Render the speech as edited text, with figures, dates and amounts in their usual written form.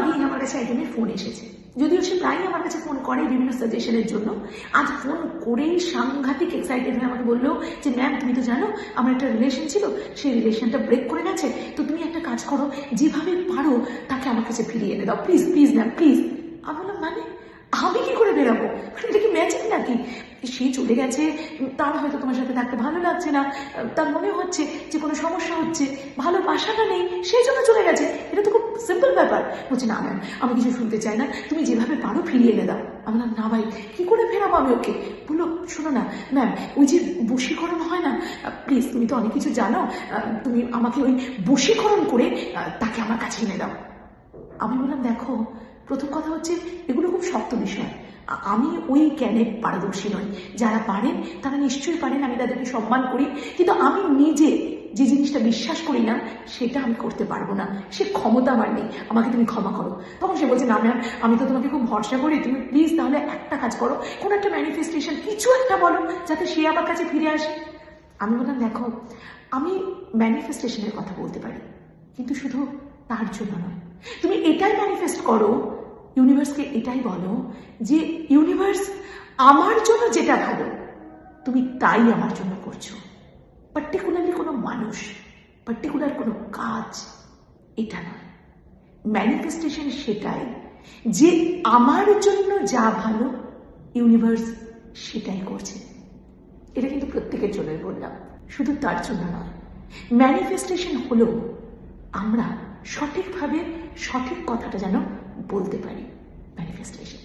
আগেই আমার কাছে একজনের ফোন এসেছে, যদিও সে প্রায়ই আমার কাছে ফোন করে বিভিন্ন সাজেশনের জন্য। আজ ফোন করেই সাংঘাতিক এক্সাইটেড হয়ে আমাকে বললো যে ম্যাম তুমি তো জানো আমার একটা রিলেশন ছিল, সেই রিলেশনটা ব্রেক করে গেছে, তো তুমি একটা কাজ করো, যেভাবে পারো তাকে আমার কাছে ফিরিয়ে এনে দাও, প্লিজ প্লিজ ম্যাম প্লিজ। আমি বললাম মানে আমি কি করে বেরাবো, এটা কি ম্যাজিক নাকি? সে চলে গেছে, তার হয়তো তোমার সাথে থাকতে ভালো লাগছে না, তার মনে হচ্ছে যে কোনো সমস্যা হচ্ছে, ভালোবাসাটা নেই সেই জন্য চলে গেছে, এটা তো খুব সিম্পল ব্যাপার। বলছে না ম্যাম আমি কিছু শুনতে চাই না, তুমি যেভাবে পারো ফিরিয়ে এনে দাও। আমি বললাম না ভাই কি করে ফেরাবো আমি ওকে? বললো শোনো না ম্যাম, ওই যে বশীকরণ হয় না, প্লিজ তুমি তো অনেক কিছু জানো, তুমি আমাকে ওই বশীকরণ করে তাকে আমার কাছে এনে দাও। আমি বললাম দেখো, প্রথম কথা হচ্ছে এগুলো খুব শক্ত বিষয়, আমি ওই জ্ঞানে পারদর্শী নই, যারা পারেন তারা নিশ্চয়ই পারেন, আমি তাদেরকে সম্মান করি, কিন্তু আমি নিজে যে জিনিসটা বিশ্বাস করি না সেটা আমি করতে পারবো না, সে ক্ষমতা আমার নেই, আমাকে তুমি ক্ষমা করো। তখন সে বলছে না ম্যাম আমি তো তোমাকে খুব ভরসা করি, তুমি প্লিজ তাহলে একটা কাজ করো, কোনো একটা ম্যানিফেস্টেশন কিছু একটা বলো যাতে সে আমার কাছে ফিরে আসে। আমি বললাম দেখো আমি ম্যানিফেস্টেশনের কথা বলতে পারি, কিন্তু শুধু তার জন্য নয়, তুমি এটাই ম্যানিফেস্ট করো, ইউনিভার্সকে এটাই বলো যে ইউনিভার্স আমার জন্য যেটা ভালো তুমি তাই আমার জন্য করছো, পার্টিকুলারলি কোনো মানুষ, পার্টিকুলার কোনো কাজ, এটা নয়। ম্যানিফেস্টেশন সেটাই যে আমার জন্য যা ভালো ইউনিভার্স সেটাই করছে। এটা কিন্তু প্রত্যেকের জন্য বললাম, শুধু তার জন্য নয়। ম্যানিফেস্টেশন হলো আমরা সঠিকভাবে সঠিক কথাটা যেন বলতে পারি, ম্যানিফেস্টেশন।